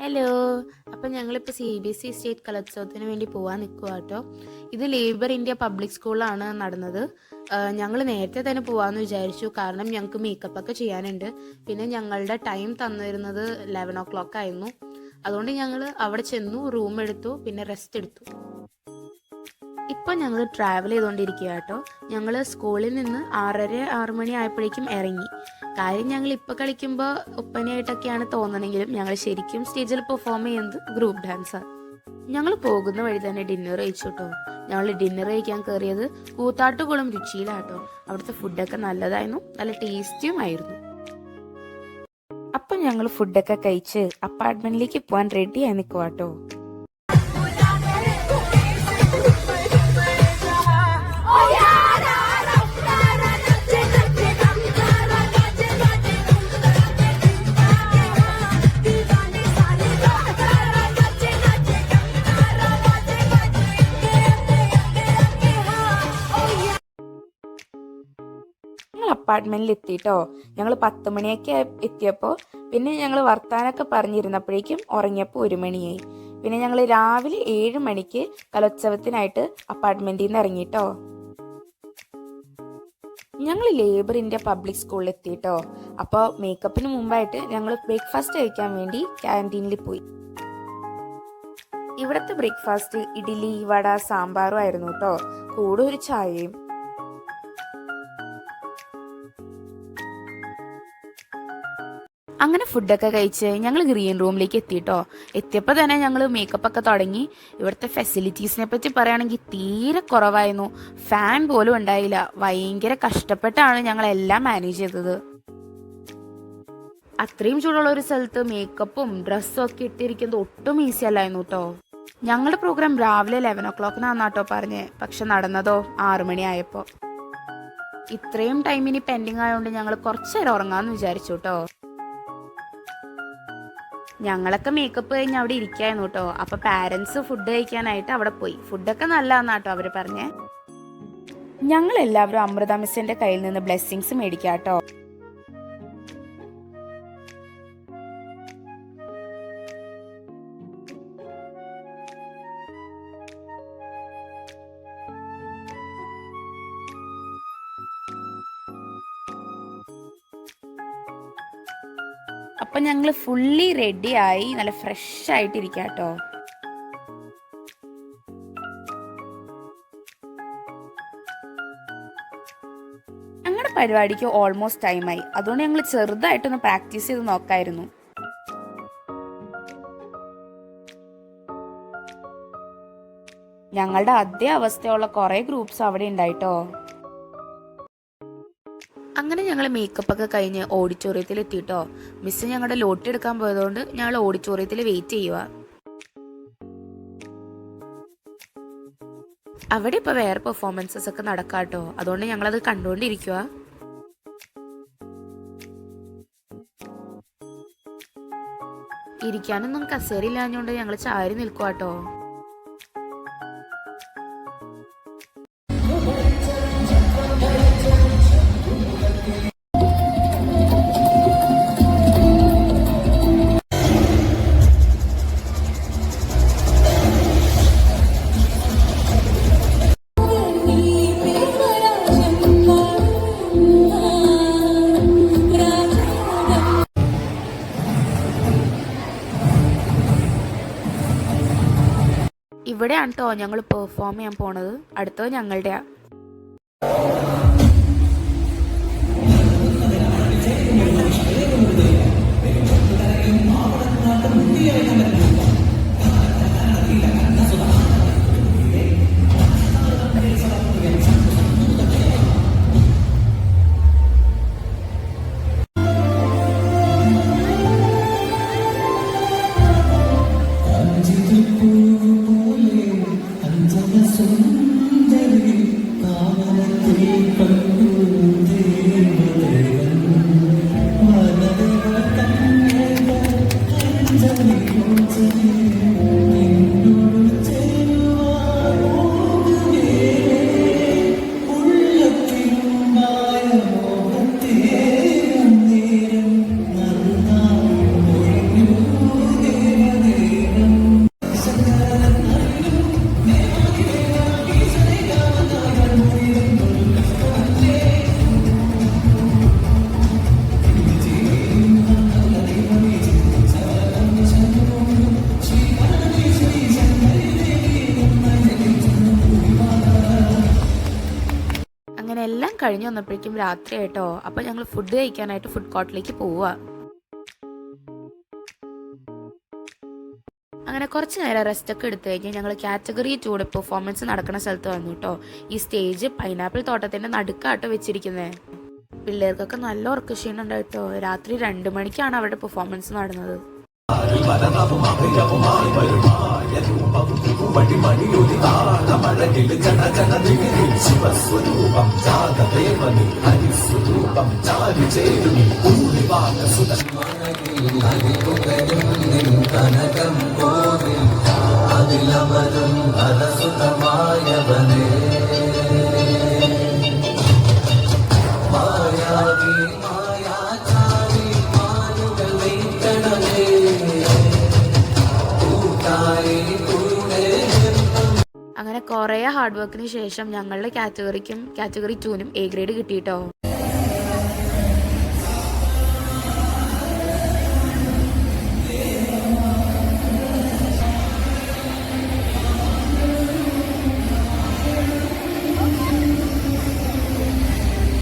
Hello. അപ്പം ഞങ്ങളിപ്പോൾ CBSE state കലോത്സവത്തിന് വേണ്ടി പോകാൻ നിൽക്കുക കേട്ടോ. ഇത് ലേബർ ഇന്ത്യ പബ്ലിക് സ്കൂളിലാണ് നടന്നത്. ഞങ്ങൾ നേരത്തെ തന്നെ പോകാമെന്ന് വിചാരിച്ചു, കാരണം ഞങ്ങൾക്ക് മേക്കപ്പ് ഒക്കെ ചെയ്യാനുണ്ട്. പിന്നെ ഞങ്ങളുടെ ടൈം തന്നിരുന്നത് 11 o'clock ആയിരുന്നു. അതുകൊണ്ട് ഞങ്ങൾ അവിടെ ചെന്നു, റൂം എടുത്തു, പിന്നെ റെസ്റ്റ് എടുത്തു. ഇപ്പം ഞങ്ങൾ ട്രാവൽ ചെയ്തുകൊണ്ടിരിക്കുക കേട്ടോ. ഞങ്ങൾ സ്കൂളിൽ നിന്ന് 6:30 മണി ആയപ്പോഴേക്കും ഇറങ്ങി. കാര്യം ഞങ്ങൾ ഇപ്പോൾ കളിക്കുമ്പോൾ ഒപ്പനയായിട്ടൊക്കെയാണ് തോന്നണമെങ്കിലും ഞങ്ങൾ ശരിക്കും സ്റ്റേജിൽ പെർഫോം ചെയ്യുന്നത് ഗ്രൂപ്പ് ഡാൻസാണ്. ഞങ്ങൾ പോകുന്ന വഴി തന്നെ ഡിന്നർ കഴിച്ചു കേട്ടോ. ഞങ്ങൾ ഡിന്നർ കഴിക്കാൻ കയറിയത് കൂത്താട്ടുകുളം രുചിയിലാട്ടോ. അവിടുത്തെ ഫുഡൊക്കെ നല്ലതായിരുന്നു, നല്ല ടേസ്റ്റിയും ആയിരുന്നു. അപ്പം ഞങ്ങൾ ഫുഡൊക്കെ കഴിച്ച് അപ്പാർട്ട്മെന്റിലേക്ക് പോകാൻ റെഡിയായി നിൽക്കുക കേട്ടോ. അപ്പാർട്ട്മെന്റിൽ എത്തിയിട്ടോ. ഞങ്ങൾ 10 മണിയൊക്കെ എത്തിയപ്പോൾ പിന്നെ ഞങ്ങൾ വർത്താനൊക്കെ പറഞ്ഞിരുന്നപ്പോഴേക്കും ഉറങ്ങിയപ്പോൾ 1 മണിയായി. പിന്നെ ഞങ്ങൾ രാവിലെ 7 മണിക്ക് കലോത്സവത്തിനായിട്ട് അപ്പാർട്ട്മെന്റിൽ നിന്ന് ഇറങ്ങിയിട്ടോ. ഞങ്ങൾ ലേബർ ഇന്ത്യ പബ്ലിക് സ്കൂളിൽ എത്തിയിട്ടോ. അപ്പോൾ മേക്കപ്പിന് മുമ്പായിട്ട് ഞങ്ങൾ ബ്രേക്ക്ഫാസ്റ്റ് കഴിക്കാൻ വേണ്ടി ക്യാൻറ്റീനിൽ പോയി. ഇവിടുത്തെ ബ്രേക്ക്ഫാസ്റ്റ് ഇഡ്ഡലി, വട, സാമ്പാറും ആയിരുന്നു കേട്ടോ, കൂടെ ഒരു ചായയും. അങ്ങനെ ഫുഡൊക്കെ കഴിച്ച് ഞങ്ങൾ ഗ്രീൻ റൂമിലേക്ക് എത്തിയിട്ടോ. എത്തിയപ്പോൾ തന്നെ ഞങ്ങൾ മേക്കപ്പ് ഒക്കെ തുടങ്ങി. ഇവിടുത്തെ ഫെസിലിറ്റീസിനെ പറ്റി പറയുകയാണെങ്കിൽ തീരെ കുറവായിരുന്നു. ഫാൻ പോലും ഉണ്ടായില്ല. ഭയങ്കര കഷ്ടപ്പെട്ടാണ് ഞങ്ങളെല്ലാം മാനേജ് ചെയ്തത്. അത്രയും ചൂടുള്ള ഒരു സ്ഥലത്ത് മേക്കപ്പും ഡ്രസ്സും ഒക്കെ ഇട്ടിരിക്കുന്നത് ഒട്ടും ഈസി അല്ലായിരുന്നു കേട്ടോ. ഞങ്ങളുടെ പ്രോഗ്രാം രാവിലെ 11 o'clock പറഞ്ഞേ, പക്ഷെ നടന്നതോ 6 മണി ആയപ്പോൾ. ഇത്രയും ടൈമിന് പെൻഡിങ് ആയതുകൊണ്ട് ഞങ്ങൾ കുറച്ചു നേരം ഉറങ്ങാമെന്ന് വിചാരിച്ചു കേട്ടോ. ഞങ്ങളൊക്കെ മേക്കപ്പ് കഴിഞ്ഞ് അവിടെ ഇരിക്കായിരുന്നു കേട്ടോ. അപ്പൊ പാരന്റ്സ് ഫുഡ് കഴിക്കാനായിട്ട് അവിടെ പോയി. ഫുഡൊക്കെ നല്ലതാന്നാട്ടോ അവര് പറഞ്ഞേ. ഞങ്ങൾ എല്ലാവരും അമൃത മിസ്സിന്റെ കയ്യിൽ നിന്ന് ബ്ലെസ്സിങ്സ് മേടിക്കാട്ടോ. അപ്പം ഞങ്ങൾ ഫുള്ളി റെഡിയായി നല്ല ഫ്രഷ് ആയിട്ടിരിക്കുക കേട്ടോ. ഞങ്ങളുടെ പരിപാടിക്ക് ഓൾമോസ്റ്റ് ടൈമായി. അതുകൊണ്ട് ഞങ്ങൾ ചെറുതായിട്ടൊന്ന് പ്രാക്ടീസ് ചെയ്ത് നോക്കായിരുന്നു. ഞങ്ങളുടെ അതേ അവസ്ഥയുള്ള കുറേ ഗ്രൂപ്പ്സ് അവിടെ ഉണ്ടായിട്ടോ. അങ്ങനെ ഞങ്ങൾ മേക്കപ്പ് ഒക്കെ കഴിഞ്ഞ് ഓഡിറ്റോറിയത്തിൽ എത്തിയിട്ടോ. മിസ് ഞങ്ങളുടെ ലോട്ടി എടുക്കാൻ പോയതുകൊണ്ട് ഞങ്ങൾ ഓഡിറ്റോറിയത്തിൽ വെയിറ്റ് ചെയ്യുക. അവിടെ ഇപ്പൊ വേറെ പെർഫോമൻസസ് ഒക്കെ നടക്കാട്ടോ. അതുകൊണ്ട് ഞങ്ങളത് കണ്ടുകൊണ്ടിരിക്കുക. ഇരിക്കാനൊന്നും കസേരയില്ലാഞ്ഞുകൊണ്ട് ഞങ്ങൾ ചാരി നിൽക്കുവാട്ടോ. ഇവിടെയാണ് കേട്ടോ ഞങ്ങൾ പെർഫോം ചെയ്യാൻ പോണത്. അടുത്തത് ഞങ്ങളുടെയാ. കഴിഞ്ഞ് വന്നപ്പോഴേക്കും രാത്രി ആയിട്ടോ. അപ്പോൾ ഞങ്ങൾ ഫുഡ് കഴിക്കാനായിട്ട് ഫുഡ് കോർട്ടിലേക്ക് പോവുക. അങ്ങനെ കുറച്ച് നേരം റെസ്റ്റ് ഒക്കെ എടുത്തു കഴിഞ്ഞ് ഞങ്ങൾ കാറ്റഗറി 2 പെർഫോമൻസ് നടക്കുന്ന സ്ഥലത്ത് വന്നു കേട്ടോ. ഈ സ്റ്റേജ് പൈനാപ്പിൾ തോട്ടത്തിൻ്റെ നടുക്കാട്ടോ വെച്ചിരിക്കുന്നത്. പിള്ളേർക്കൊക്കെ നല്ല ഉറക്കക്ഷീണം ഉണ്ടായിട്ടോ. രാത്രി 2 മണിക്കാണ് അവരുടെ പെർഫോമൻസ് നടന്നത്. അങ്ങനെ കുറേ ഹാർഡ് വർക്കിന് ശേഷം ഞങ്ങളുടെ കാറ്റഗറി 2-നും A ഗ്രേഡ് കിട്ടിയിട്ടോ.